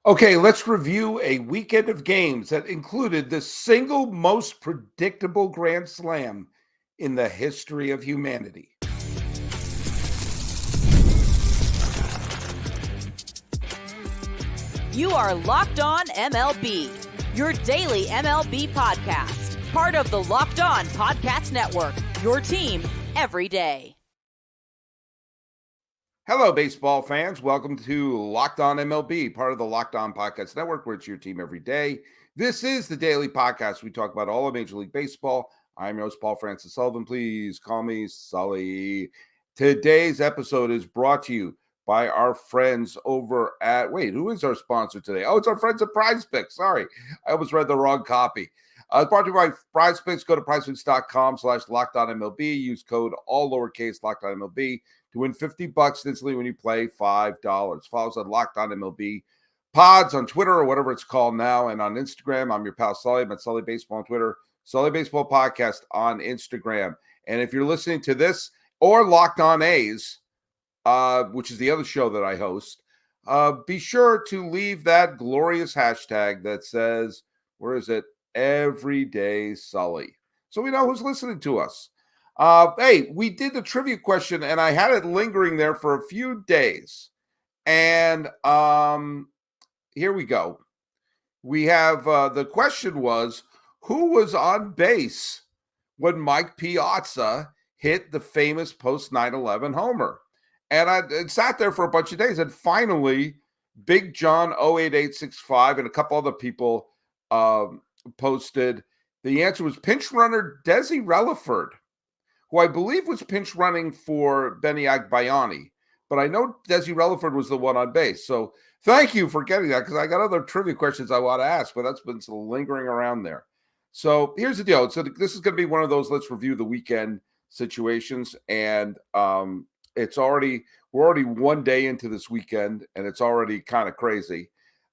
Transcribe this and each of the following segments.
Okay, let's review a weekend of games that included the single most predictable Grand Slam in the history of humanity. You are Locked On MLB, your daily MLB podcast, part of the Locked On Podcast Network, your team every day. Hello, baseball fans. Welcome to Locked On MLB, part of the Locked On Podcast Network, where it's your team every day. This is the daily podcast. We talk about all of Major League Baseball. I'm your host, Paul Francis Sullivan. Please call me Sully. Today's episode is brought to you by our friends over at, who is our sponsor today? Oh, it's our friends at Prize Picks. Sorry, I almost read the wrong copy. It's brought to you by Prize Picks. Go to prizepicks.com/LockedOnMLB. Use code all lowercase LockedOnMLB to win $50 instantly when you play $5. Follow us on Locked On MLB Pods on Twitter or whatever it's called now, and on Instagram. I'm your pal Sully. I'm at Sully Baseball on Twitter, Sully Baseball Podcast on Instagram. And if you're listening to this or Locked On A's, which is the other show that I host, be sure to leave that glorious hashtag that says, where is it? Everyday Sully. So we know who's listening to us. Hey, we did the trivia question, and I had it lingering there for a few days. And here we go. We have the question was, who was on base when Mike Piazza hit the famous post 9/11 homer? And it sat there for a bunch of days, and finally, Big John 08865 and a couple other people posted. The answer was pinch runner Desi Relaford, who I believe was pinch running for Benny Agbayani. But I know Desi Relaford was the one on base. So thank you for getting that, because I got other trivia questions I want to ask, but that's been sort of lingering around there. So here's the deal. So this is going to be one of those let's review the weekend situations. And we're already one day into this weekend, and it's already kind of crazy.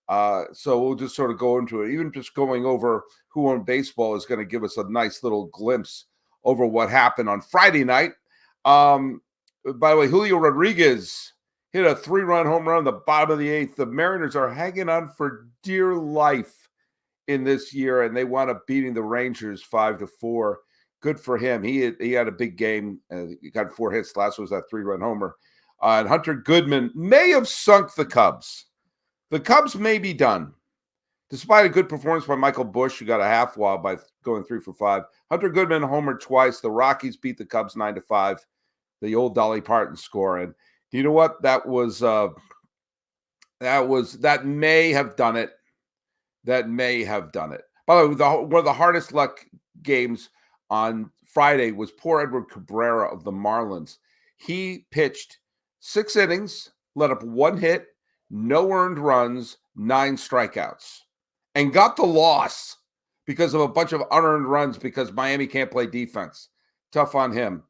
So we'll just sort of go into it. Even just going over who on baseball is going to give us a nice little glimpse over what happened on Friday night. By the way, Julio Rodriguez hit a 3-run home run in the bottom of the 8th. The Mariners are hanging on for dear life in this year, and they wound up beating the Rangers 5-4. Good for him. He had a big game. He got 4 hits. Last was that 3-run homer. And Hunter Goodman may have sunk the Cubs. The Cubs may be done. Despite a good performance by Michael Busch, who got a half wall by going 3 for 5. Hunter Goodman homered twice. The Rockies beat the Cubs 9-5. The old Dolly Parton score. And do you know what? That may have done it. That may have done it. By the way, one of the hardest luck games on Friday was poor Edward Cabrera of the Marlins. He pitched 6 innings, let up 1 hit, no earned runs, 9 strikeouts, and got the loss because of a bunch of unearned runs because Miami can't play defense. Tough on him.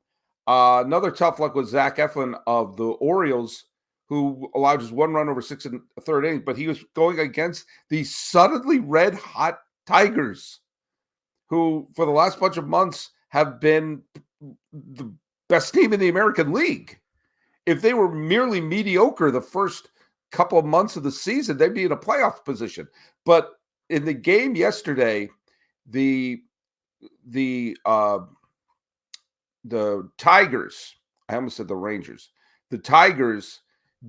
Another tough luck was Zach Eflin of the Orioles, who allowed just 1 run over 6 and a third innings, but he was going against the suddenly red-hot Tigers, who for the last bunch of months have been the best team in the American League. If they were merely mediocre the first couple of months of the season, they'd be in a playoff position. But in the game yesterday, the Tigers, I almost said the Rangers, the Tigers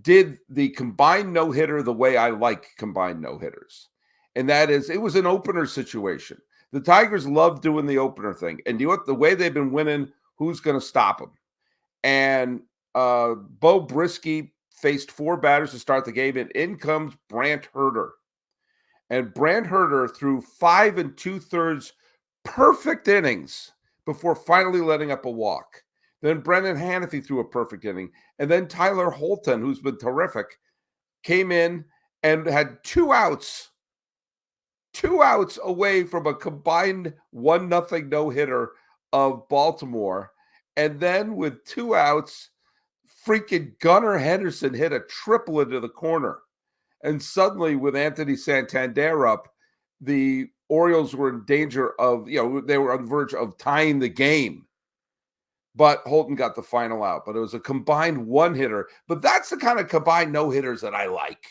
did the combined no-hitter the way I like combined no-hitters. And that is, it was an opener situation. The Tigers love doing the opener thing. And you know what? The way they've been winning, who's going to stop them? And Bo Brisky faced 4 batters to start the game, and in comes Brant Herter. And Brant Herter threw 5 2/3 perfect innings before finally letting up a walk. Then Brendan Hannafy threw a perfect inning. And then Tyler Holton, who's been terrific, came in and had 2 outs. 2 outs away from a combined 1-0 no-hitter of Baltimore. And then with 2 outs, freaking Gunnar Henderson hit a triple into the corner. And suddenly, with Anthony Santander up, the Orioles were in danger of, they were on the verge of tying the game. But Holton got the final out. But it was a combined 1-hitter. But that's the kind of combined no-hitters that I like.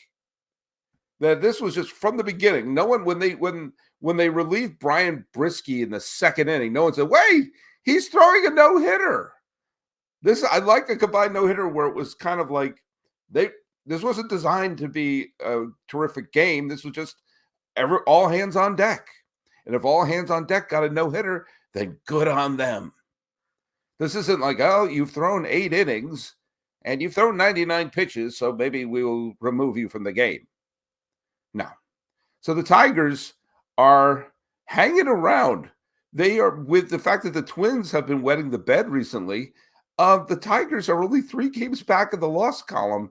that this was just from the beginning. No one, when they relieved Brian Brisky in the second inning, no one said, "Wait, he's throwing a no-hitter." I like a combined no-hitter where it was kind of like this wasn't designed to be a terrific game. This was just all hands on deck. And if all hands on deck got a no-hitter, then good on them. This isn't like, oh, you've thrown 8 innings and you've thrown 99 pitches, so maybe we'll remove you from the game. No. So the Tigers are hanging around. They are, with the fact that the Twins have been wetting the bed recently, the Tigers are only 3 games back of the loss column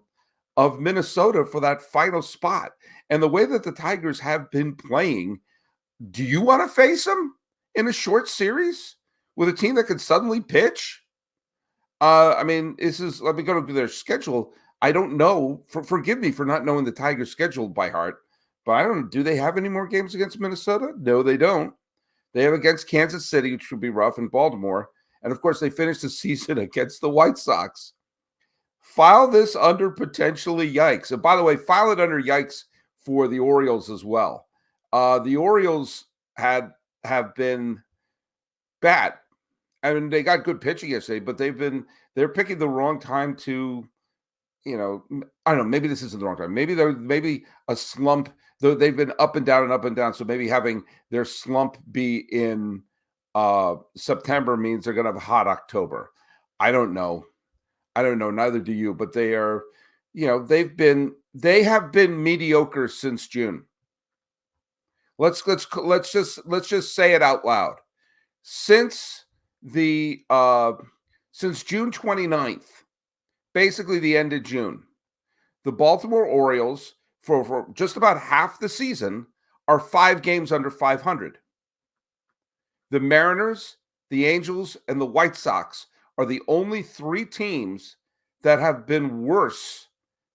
of Minnesota for that final spot. And the way that the Tigers have been playing, do you want to face them in a short series with a team that can suddenly pitch? Let me go to their schedule. I don't know. Forgive me for not knowing the Tigers' schedule by heart, but I don't know. Do they have any more games against Minnesota? No, they don't. They have against Kansas City, which would be rough, and Baltimore. And, of course, they finished the season against the White Sox. File this under potentially yikes. And, by the way, file it under yikes for the Orioles as well. The Orioles have been bad. I mean, they got good pitching yesterday, but they're picking the wrong time to, I don't know, maybe this isn't the wrong time. Maybe a slump. They've been up and down and up and down. So maybe having their slump be in September means they're going to have a hot October. I don't know. Neither do you, but they are, they have been mediocre since June. Let's just say it out loud. Since June 29th, basically the end of June, the Baltimore Orioles for just about half the season are 5 games under 500. The Mariners, the Angels, and the White Sox are the only 3 teams that have been worse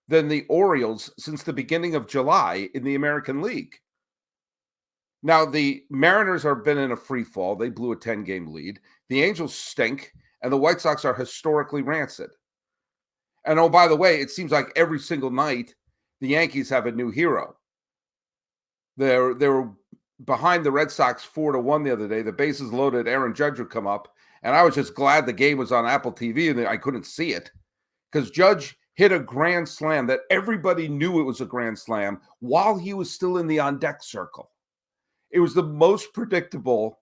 than the Orioles since the beginning of July in the American League. Now, the Mariners have been in a free fall. They blew a 10-game lead. The Angels stink, and the White Sox are historically rancid. And, oh, by the way, it seems like every single night the Yankees have a new hero. They were behind the Red Sox 4-1 the other day. The bases loaded, Aaron Judge would come up, and I was just glad the game was on Apple TV and I couldn't see it because Judge hit a grand slam that everybody knew it was a grand slam while he was still in the on-deck circle. It was the most predictable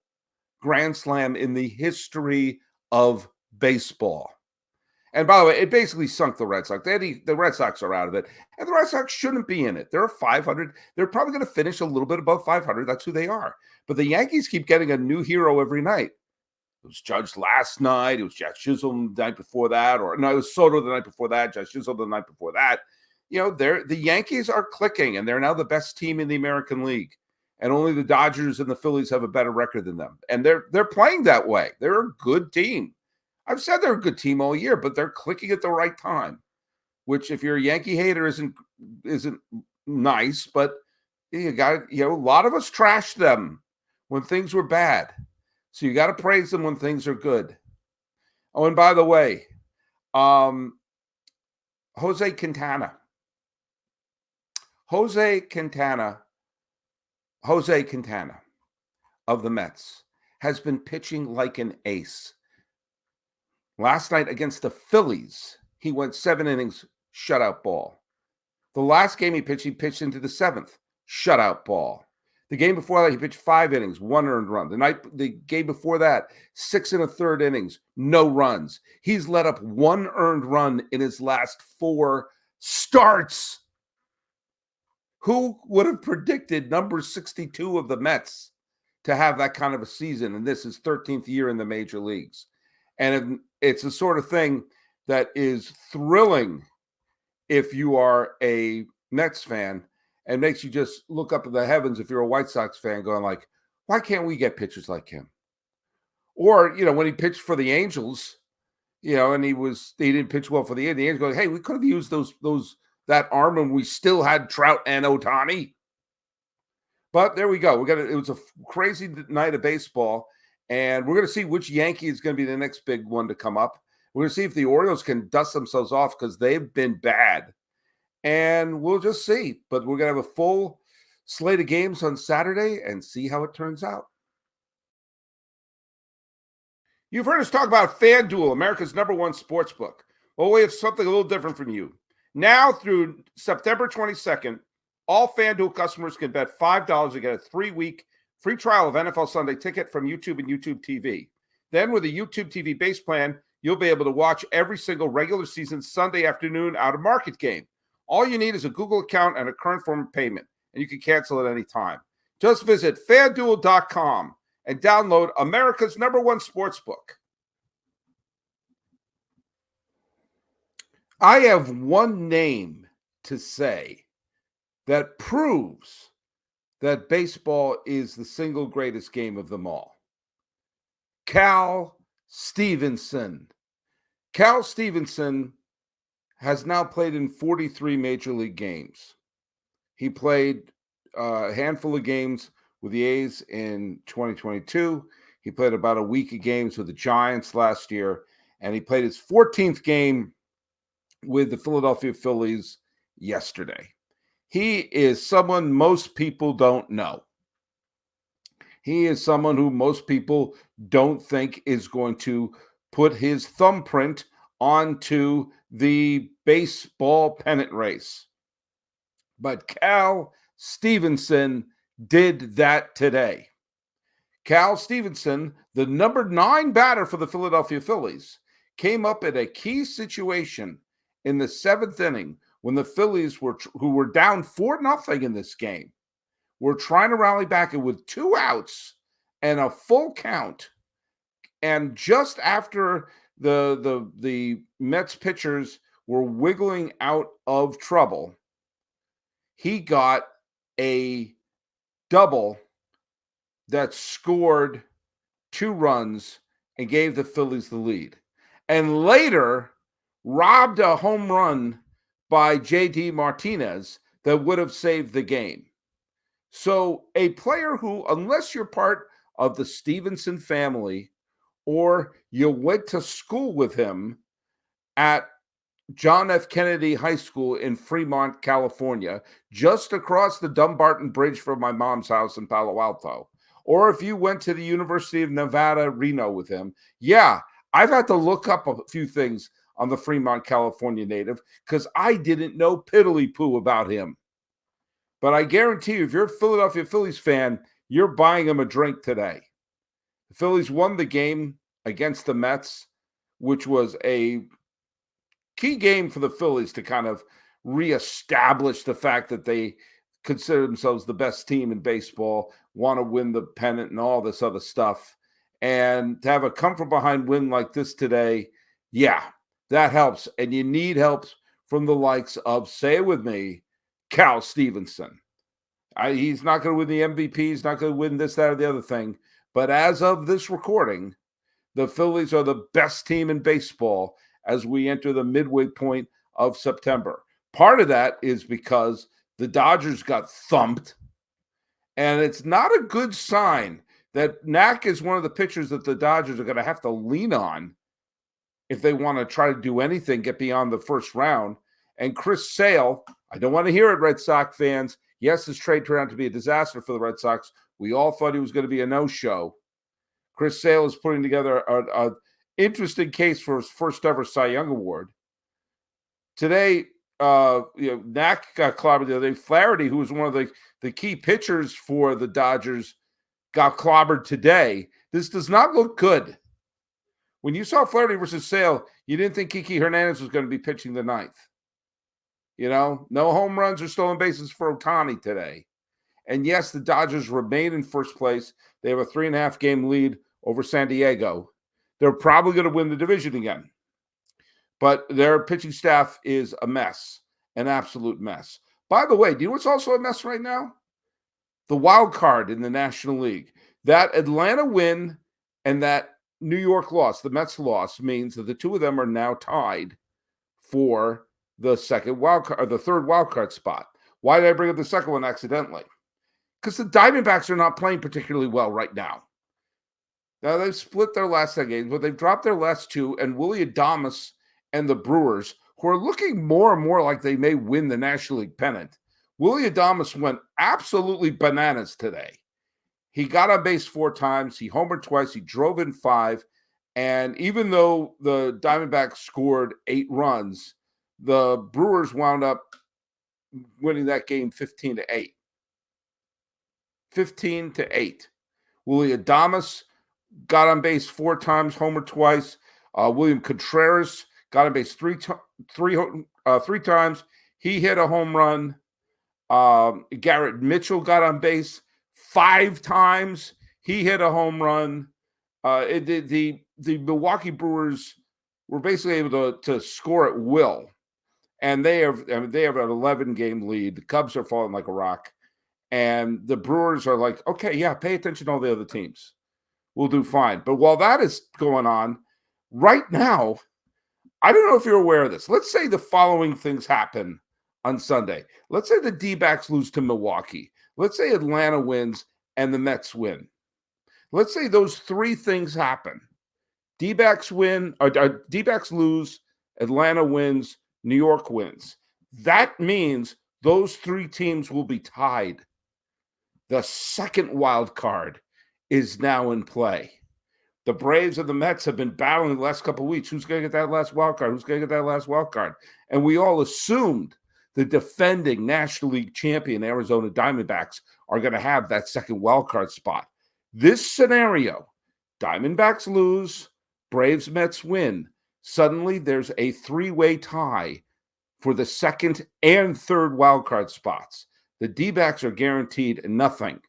grand slam in the history of baseball. And by the way, it basically sunk the Red Sox. The Red Sox are out of it. And the Red Sox shouldn't be in it. They're 500. They're probably going to finish a little bit above 500. That's who they are. But the Yankees keep getting a new hero every night. It was Judge last night. It was Jack Chisholm the night before that. It was Soto the night before that. Jack Chisholm the night before that. The Yankees are clicking, and they're now the best team in the American League. And only the Dodgers and the Phillies have a better record than them. And they're playing that way. They're a good team. I've said they're a good team all year, but they're clicking at the right time, which if you're a Yankee hater isn't nice, but you got a lot of us trashed them when things were bad. So you got to praise them when things are good. Oh, and by the way, Jose Quintana of the Mets has been pitching like an ace. Last night against the Phillies, he went 7 innings, shutout ball. The last game he pitched into the 7th, shutout ball. The game before that, he pitched 5 innings, 1 earned run. The game before that, 6 1/3 innings, no runs. He's let up 1 earned run in his last 4 starts. Who would have predicted number 62 of the Mets to have that kind of a season? And this is 13th year in the major leagues. And it's the sort of thing that is thrilling if you are a Mets fan and makes you just look up at the heavens if you're a White Sox fan going like, why can't we get pitchers like him? Or, when he pitched for the Angels, and he didn't pitch well for the Angels, going, hey, we could have used that arm and we still had Trout and Ohtani. But there we go. It was a crazy night of baseball. And we're going to see which Yankee is going to be the next big one to come up. We're going to see if the Orioles can dust themselves off because they've been bad. and we'll just see. But we're going to have a full slate of games on Saturday and see how it turns out. You've heard us talk about FanDuel, America's #1 sportsbook. Well, we have something a little different from you. Now through September 22nd, all FanDuel customers can bet $5 to get a 3-week free trial of NFL Sunday Ticket from YouTube and YouTube TV. Then with a YouTube TV base plan, you'll be able to watch every single regular season Sunday afternoon out-of-market game. All you need is a Google account and a current form of payment, and you can cancel at any time. Just visit FanDuel.com and download America's #1 sportsbook. I have one name to say that proves that baseball is the single greatest game of them all. Cal Stevenson. Cal Stevenson has now played in 43 Major League games. He played a handful of games with the A's in 2022. He played about a week of games with the Giants last year, and he played his 14th game with the Philadelphia Phillies yesterday. He is someone most people don't know. He is someone who most people don't think is going to put his thumbprint onto the baseball pennant race. But Cal Stevenson did that today. Cal Stevenson, the number 9 batter for the Philadelphia Phillies, came up in a key situation in the 7th inning when the Phillies who were down 4-0 in this game, were trying to rally back, and with 2 outs and a full count, and just after the Mets pitchers were wiggling out of trouble, he got a double that scored 2 runs and gave the Phillies the lead. And later robbed a home run by J.D. Martinez that would have saved the game. So a player who, unless you're part of the Stevenson family or you went to school with him at John F. Kennedy High School in Fremont, California, just across the Dumbarton Bridge from my mom's house in Palo Alto, or if you went to the University of Nevada, Reno with him, yeah, I've had to look up a few things on the Fremont, California native because I didn't know piddly-poo about him. But I guarantee you, if you're a Philadelphia Phillies fan, you're buying him a drink today. The Phillies won the game against the Mets, which was a key game for the Phillies to kind of reestablish the fact that they consider themselves the best team in baseball, want to win the pennant and all this other stuff. And to have a come-from-behind win like this today, yeah, that helps. And you need help from the likes of, say it with me, Cal Stevenson. He's not going to win the MVP. He's not going to win this, that, or the other thing. But as of this recording, the Phillies are the best team in baseball as we enter the midway point of September. Part of that is because the Dodgers got thumped, and it's not a good sign that Knack is one of the pitchers that the Dodgers are going to have to lean on if they want to try to do anything, get beyond the first round. And Chris Sale, I don't want to hear it, Red Sox fans. Yes, his trade turned out to be a disaster for the Red Sox. We all thought he was going to be a no-show. Chris Sale is putting together an interesting case for his first ever Cy Young Award. Today, Knack got clobbered the other day. Flaherty, who was one of the key pitchers for the Dodgers, got clobbered today. This does not look good. When you saw Flaherty versus Sale, you didn't think Kiki Hernandez was going to be pitching the 9th. You know, no home runs or stolen bases for Ohtani today. And yes, the Dodgers remain in first place. They have a 3.5 game lead over San Diego. They're probably going to win the division again. But their pitching staff is a mess, an absolute mess. By the way, do you know what's also a mess right now? The wild card in the National League. That Atlanta win and that New York loss, the Mets loss, means that the two of them are now tied for the second wild card, or the third wild card spot. Why did I bring up the second one accidentally? Because the Diamondbacks are not playing particularly well right now. Now, they've split their last 10 games, but they've dropped their last 2, and Willy Adames and the Brewers, who are looking more and more like they may win the National League pennant. Willie Adames went absolutely bananas today. He got on base 4 times. He homered twice. He drove in 5. And even though the Diamondbacks scored 8 runs, the Brewers wound up winning that game 15-8. 15-8. Willie Adames got on base 4 times, homered twice. William Contreras got on base three times. He hit a home run. Garrett Mitchell got on base 5 times. He hit a home run. The Milwaukee Brewers were basically able to score at will, and they have an 11-game lead. The Cubs are falling like a rock, and the Brewers are like, okay, yeah, pay attention to all the other teams. We'll do fine. But while that is going on, right now, I don't know if you're aware of this. Let's say the following things happen on Sunday. Let's say the D-backs lose to Milwaukee. Let's say Atlanta wins and the Mets win. Let's say those 3 things happen. D-backs win, or D-backs lose, Atlanta wins, New York wins. That means those 3 teams will be tied. The second wild card is now in play. The Braves and the Mets have been battling the last couple of weeks. Who's going to get that last wild card? Who's going to get that last wild card? And we all assumed the defending National League champion Arizona Diamondbacks are going to have that second wild card spot. This scenario, Diamondbacks lose, Braves, Mets win. Suddenly there's a 3-way tie for the second and third wild card spots. The D-backs are guaranteed nothing.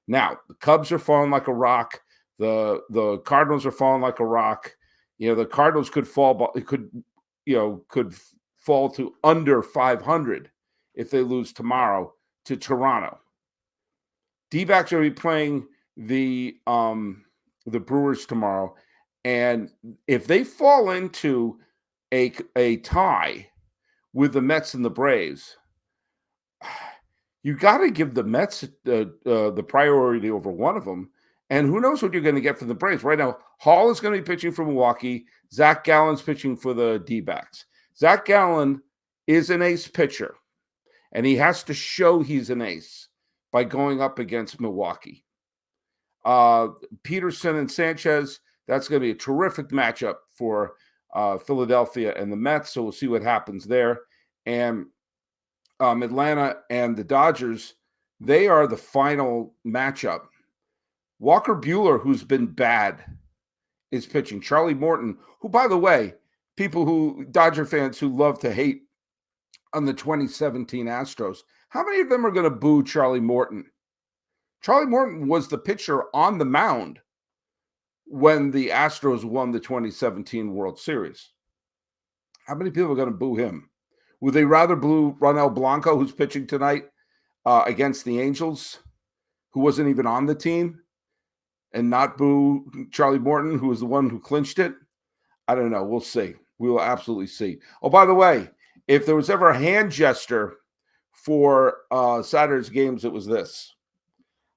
Now, the Cubs are falling like a rock. The Cardinals are falling like a rock. The Cardinals could fall to under 500 if they lose tomorrow to Toronto. D-backs are going to be playing the Brewers tomorrow, and if they fall into a tie with the Mets and the Braves, you got to give the Mets the priority over one of them. And who knows what you're going to get from the Braves. Right now, Hall is going to be pitching for Milwaukee. Zach Gallen's pitching for the D-backs. Zach Gallen is an ace pitcher, and he has to show he's an ace by going up against Milwaukee. Peterson and Sanchez, that's going to be a terrific matchup for Philadelphia and the Mets, so we'll see what happens there. And Atlanta and the Dodgers, they are the final matchup. Walker Buehler, who's been bad, is pitching. Charlie Morton, who, by the way, Dodger fans who love to hate on the 2017 Astros, how many of them are going to boo Charlie Morton? Charlie Morton was the pitcher on the mound when the Astros won the 2017 World Series. How many people are going to boo him? Would they rather boo Ronel Blanco, who's pitching tonight against the Angels, who wasn't even on the team, and not boo Charlie Morton, who was the one who clinched it? I don't know. We'll see. We will absolutely see. Oh, by the way, if there was ever a hand gesture for Saturday's games, it was this.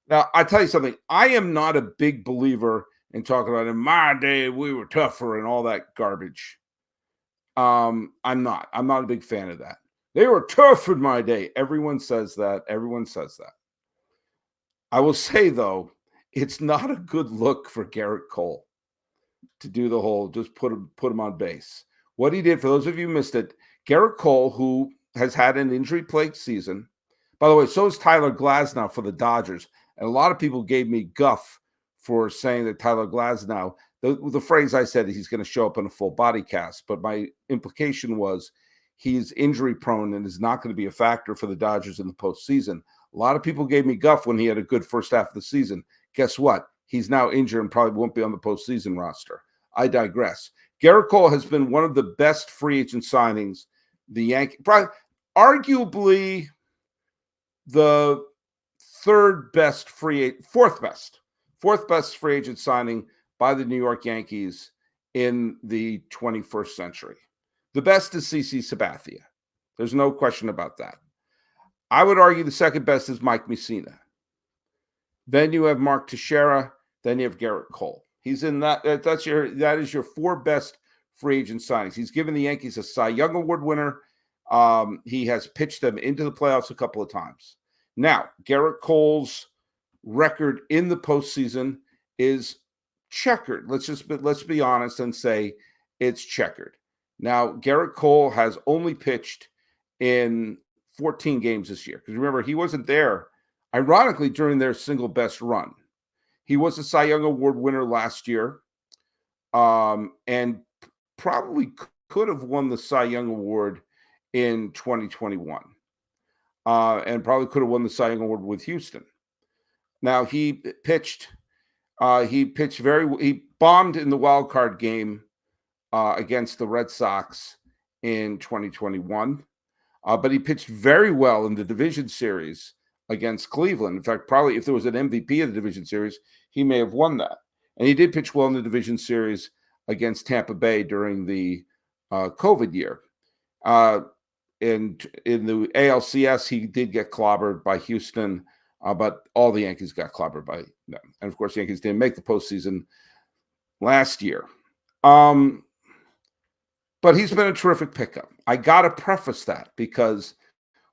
Now, I tell you something. I am not a big believer in talking about in my day we were tougher and all that garbage. I'm not. I'm not a big fan of that. They were tough in my day. Everyone says that. Everyone says that. I will say, though, it's not a good look for Garrett Cole to do the whole just put him on base. What he did, for those of you who missed it, Garrett Cole, who has had an injury-plagued season. By the way, so is Tyler Glasnow for the Dodgers. And a lot of people gave me guff for saying that Tyler Glasnow, the phrase I said, he's going to show up in a full body cast. But my implication was he's injury-prone and is not going to be a factor for the Dodgers in the postseason. A lot of people gave me guff when he had a good first half of the season. Guess what? He's now injured and probably won't be on the postseason roster. I digress. Garrett Cole has been one of the best free agent signings. The Yankees, probably, arguably the fourth best free agent signing by the New York Yankees in the 21st century. The best is CC Sabathia. There's no question about that. I would argue the second best is Mike Mussina. Then you have Mark Teixeira. Then you have Garrett Cole. He's in that. That is your 4 best free agent signings. He's given the Yankees a Cy Young Award winner. He has pitched them into the playoffs a couple of times. Now, Garrett Cole's record in the postseason is checkered. Let's be honest and say it's checkered. Now, Garrett Cole has only pitched in 14 games this year. Because remember, he wasn't there, ironically, during their single best run. He was a Cy Young Award winner last year, and probably could have won the Cy Young Award in 2021, and probably could have won the Cy Young Award with Houston. Now, he pitched he bombed in the wild card game against the Red Sox in 2021, but he pitched very well in the division series against Cleveland. In fact, probably if there was an MVP of the division series, he may have won that. And he did pitch well in the division series against Tampa Bay during the COVID year. And in the ALCS, he did get clobbered by Houston, but all the Yankees got clobbered by them. And of course, the Yankees didn't make the postseason last year. But he's been a terrific pickup. I got to preface that because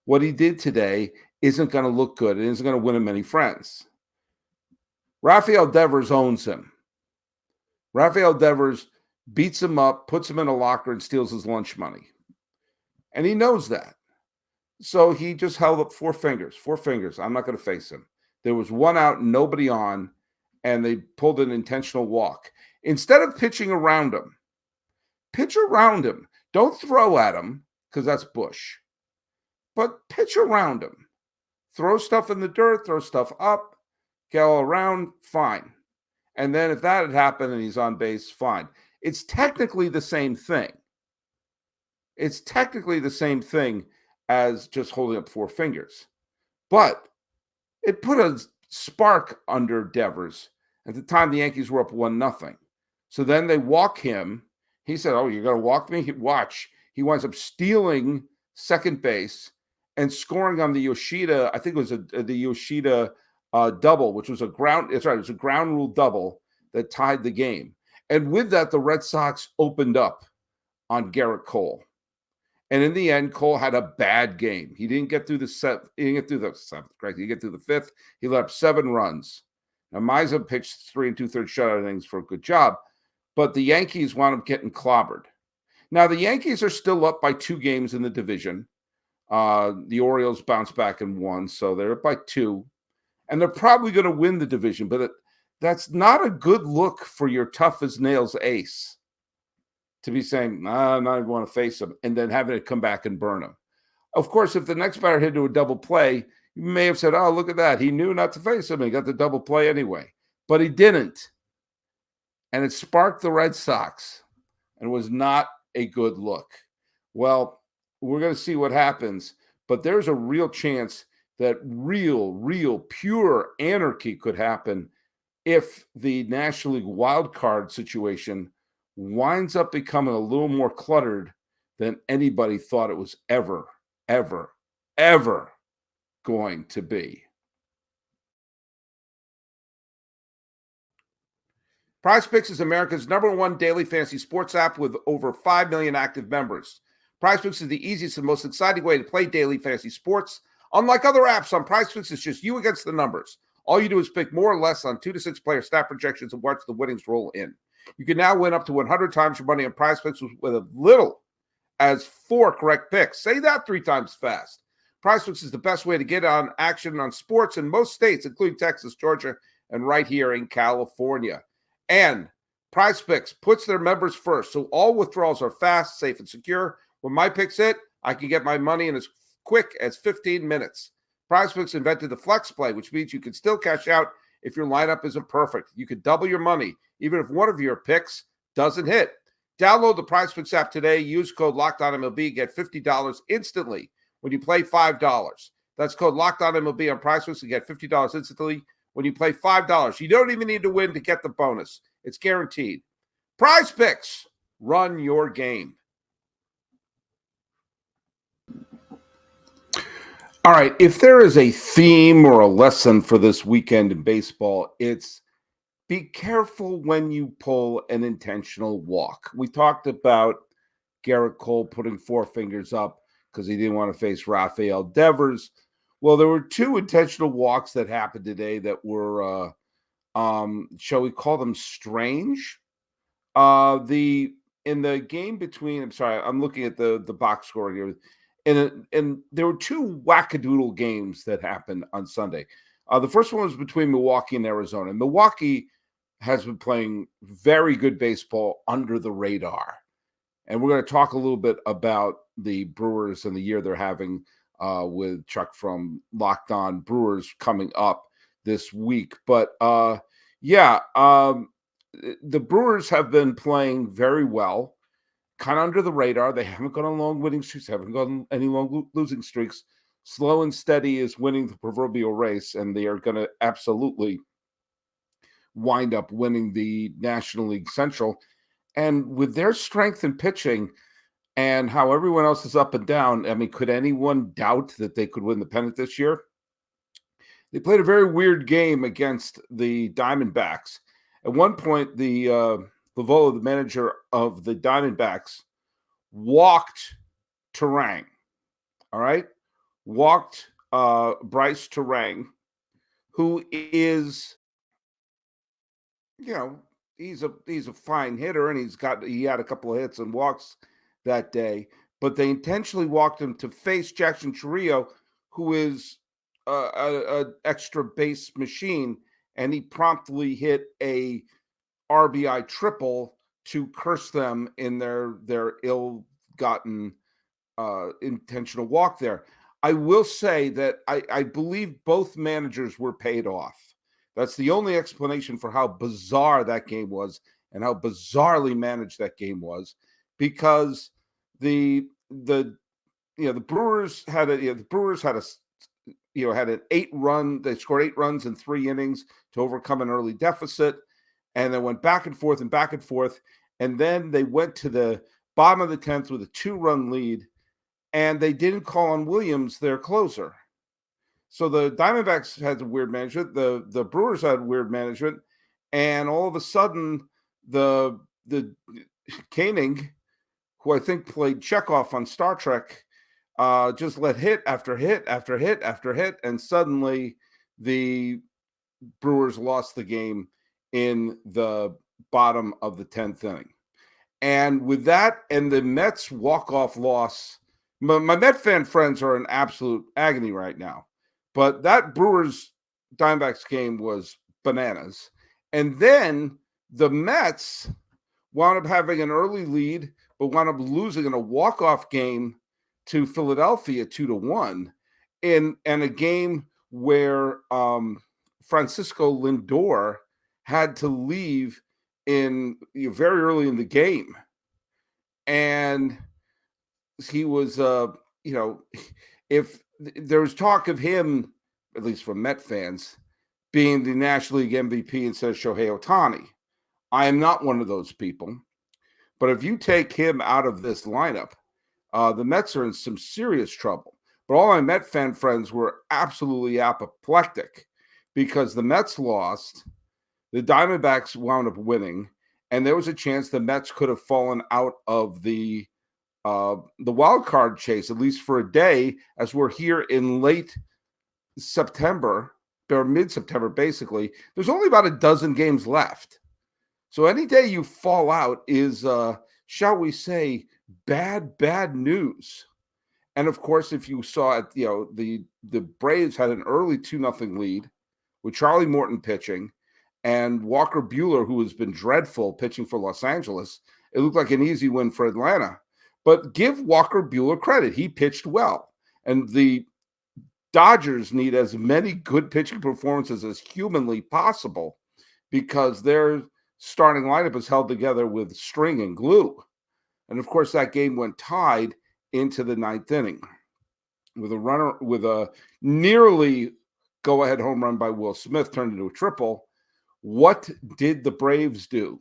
what he did today isn't going to look good. It isn't going to win him many friends. Rafael Devers owns him. Rafael Devers beats him up, puts him in a locker, and steals his lunch money. And he knows that. So he just held up four fingers. I'm not going to face him. There was one out, nobody on, and they pulled an intentional walk. Instead of pitching around him, pitch around him. Don't throw at him because that's Bush. But pitch around him. Throw stuff in the dirt, throw stuff up, go around, fine. And then if that had happened and he's on base, fine. It's technically the same thing. It's technically the same thing as just holding up four fingers. But it put a spark under Devers. At the time, the Yankees were up 1-0. So then they walk him. He said, "Oh, you're going to walk me? Watch." He winds up stealing second base and scoring on the Yoshida. I think it was the Yoshida double, which was a ground. It's right. It was a ground rule double that tied the game. And with that, the Red Sox opened up on Garrett Cole. And in the end, Cole had a bad game. He didn't get through the seventh. He didn't get through the seventh. Correct. He didn't get through the fifth. He let up 7 runs. Now, Miza pitched 3 2/3 shutout innings for a good job, but the Yankees wound up getting clobbered. Now, the Yankees are still up by 2 games in the division. The Orioles bounced back and won, so they're up by 2. And they're probably going to win the division, but that's not a good look for your tough-as-nails ace to be saying, I'm not even want to face him, and then having it come back and burn him. Of course, if the next batter hit to a double play, you may have said, oh, look at that. He knew not to face him. He got the double play anyway. But he didn't. And it sparked the Red Sox and was not a good look. Well, we're going to see what happens, but there's a real chance that real, pure anarchy could happen if the National League wild card situation winds up becoming a little more cluttered than anybody thought it was ever going to be. PrizePicks is America's #1 daily fantasy sports app with over 5 million active members. PrizePicks is the easiest and most exciting way to play daily fantasy sports. Unlike other apps, on PrizePicks, it's just you against the numbers. All you do is pick more or less on 2 to 6 player stat projections and watch the winnings roll in. You can now win up to 100 times your money on PrizePicks with as little as 4 correct picks. Say that 3 times fast. PrizePicks is the best way to get on action on sports in most states, including Texas, Georgia, and right here in California. And PrizePicks puts their members first, so all withdrawals are fast, safe, and secure. When my picks hit, I can get my money in as quick as 15 minutes. PrizePicks invented the flex play, which means you can still cash out if your lineup isn't perfect. You could double your money, even if one of your picks doesn't hit. Download the PrizePicks app today. Use code LOCKEDONMLB. Get $50 instantly when you play $5. That's code LOCKEDONMLB on PrizePicks and get $50 instantly when you play $5. You don't even need to win to get the bonus. It's guaranteed. PrizePicks. Run your game. All right, if there is a theme or a lesson for this weekend in baseball, it's be careful when you pull an intentional walk. We talked about Garrett Cole putting four fingers up because he didn't want to face Rafael Devers. Well, there were two intentional walks that happened today that were, shall we call them strange? The in the game between, I'm sorry, I'm looking at the box score here. And there were two wackadoodle games that happened on Sunday. The first one was between Milwaukee and Arizona. Milwaukee has been playing very good baseball under the radar. And we're going to talk a little bit about the Brewers and the year they're having with Chuck from Locked On Brewers coming up this week. But the Brewers have been playing very well, kind of under the radar. They haven't gone on long winning streaks, haven't gone any long losing streaks. Slow and steady is winning the proverbial race, and they are going to absolutely wind up winning the National League Central. And with their strength in pitching and how everyone else is up and down, I mean, could anyone doubt that they could win the pennant this year? They played a very weird game against the Diamondbacks. At one point, the Lavola, the manager of the Diamondbacks, walked Terang. All right, walked Bryce Terang, who is, he's a fine hitter, and he had a couple of hits and walks that day. But they intentionally walked him to face Jackson Chourio, who is a extra base machine, and he promptly hit a RBI triple to curse them in their ill-gotten intentional walk there. I will say that I believe both managers were paid off. That's the only explanation for how bizarre that game was and how bizarrely managed that game was, because the Brewers had an 8-run. They scored 8 runs in 3 innings to overcome an early deficit, and then went back and forth, and then they went to the bottom of the 10th with a 2-run lead, and they didn't call on Williams, their closer. So the Diamondbacks had weird management, the Brewers had weird management, and all of a sudden the Koenig, who I think played Chekhov on Star Trek, just let hit after hit after hit after hit, and suddenly the Brewers lost the game in the bottom of the 10th inning. And with that and the Mets walk-off loss, my Met fan friends are in absolute agony right now. But that Brewers Diamondbacks game was bananas. And then the Mets wound up having an early lead, but wound up losing in a walk-off game to Philadelphia 2-1 in a game where Francisco Lindor had to leave very early in the game. And he was, if there was talk of him, at least from Met fans, being the National League MVP instead of Shohei Ohtani. I am not one of those people. But if you take him out of this lineup, the Mets are in some serious trouble. But all my Met fan friends were absolutely apoplectic because the Mets lost, the Diamondbacks wound up winning, and there was a chance the Mets could have fallen out of the wild card chase, at least for a day, as we're here in late September or mid-September, basically. There's only about a dozen games left. So any day you fall out is, shall we say, bad news. And of course, if you saw it, the Braves had an early 2-0 lead with Charlie Morton pitching and Walker Buehler, who has been dreadful pitching for Los Angeles. It looked like an easy win for Atlanta. But give Walker Buehler credit. He pitched well. And the Dodgers need as many good pitching performances as humanly possible because their starting lineup is held together with string and glue. And of course, that game went tied into the 9th inning with a nearly go-ahead home run by Will Smith turned into a triple. What did the Braves do?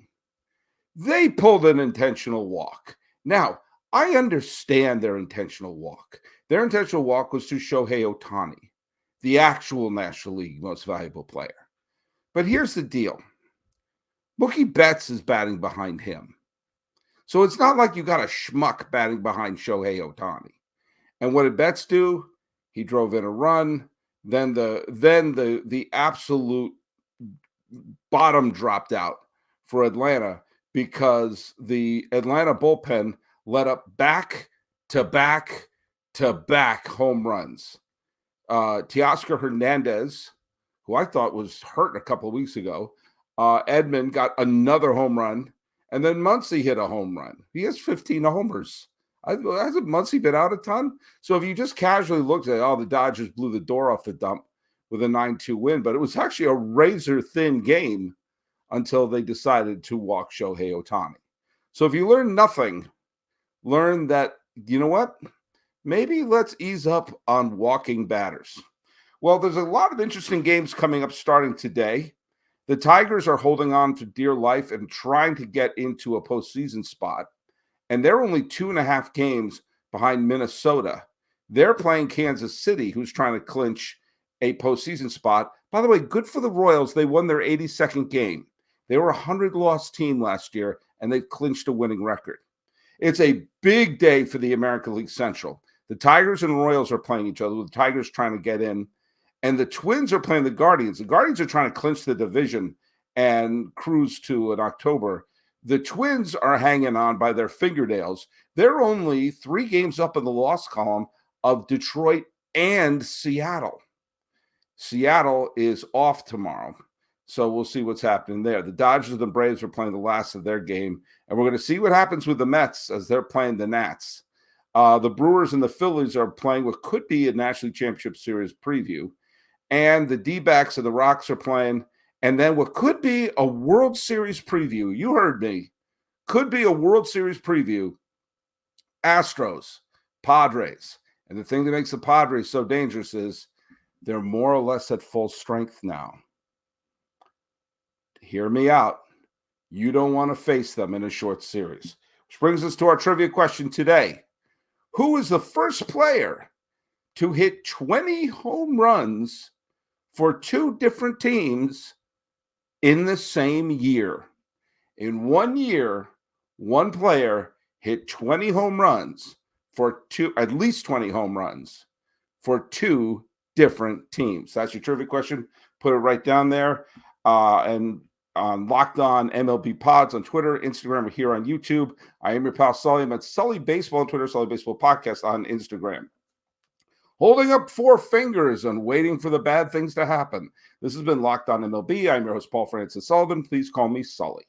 They pulled an intentional walk. Now, I understand their intentional walk. Their intentional walk was to Shohei Ohtani, the actual National League most valuable player. But here's the deal. Mookie Betts is batting behind him. So it's not like you got a schmuck batting behind Shohei Ohtani. And what did Betts do? He drove in a run. Then the absolute bottom dropped out for Atlanta because the Atlanta bullpen let up back to back to back home runs. Teoscar Hernandez, who I thought was hurt a couple of weeks ago, Edman got another home run, and then Muncy hit a home run. He has 15 homers. Hasn't Muncy been out a ton? So if you just casually looked at, the Dodgers blew the door off the dump with a 9-2 win, but it was actually a razor-thin game until they decided to walk Shohei Ohtani. So if you learn nothing, learn that, you know what? Maybe let's ease up on walking batters. Well, there's a lot of interesting games coming up starting today. The Tigers are holding on for dear life and trying to get into a postseason spot. And they're only 2.5 games behind Minnesota. They're playing Kansas City, who's trying to clinch a postseason spot. By the way, good for the Royals. They won their 82nd game. They were a 100-loss team last year, and they've clinched a winning record. It's a big day for the American League Central. The Tigers and Royals are playing each other, with the Tigers trying to get in. And the Twins are playing the Guardians. The Guardians are trying to clinch the division and cruise to an October. The Twins are hanging on by their fingernails. They're only 3 games up in the loss column of Detroit and Seattle. Seattle is off tomorrow, so we'll see what's happening there. The Dodgers and the Braves are playing the last of their game, and we're going to see what happens with the Mets as they're playing the Nats. The Brewers and the Phillies are playing what could be a National League Championship Series preview, and the D-backs and the Rocks are playing, and then what could be a World Series preview. You heard me. Could be a World Series preview. Astros, Padres. And the thing that makes the Padres so dangerous is they're more or less at full strength now. Hear me out. You don't want to face them in a short series. Which brings us to our trivia question today. Who is the first player to hit 20 home runs for 2 different teams in the same year? In 1 year, one player hit 20 home runs for at least 20 home runs for 2 different teams. That's your trivia question. Put it right down there. And on Locked On MLB Pods on Twitter, Instagram, or here on YouTube. I am your pal Sully. I'm at Sully Baseball on Twitter, Sully Baseball Podcast on Instagram. Holding up 4 fingers and waiting for the bad things to happen. This has been Locked On MLB. I'm your host, Paul Francis Sullivan. Please call me Sully.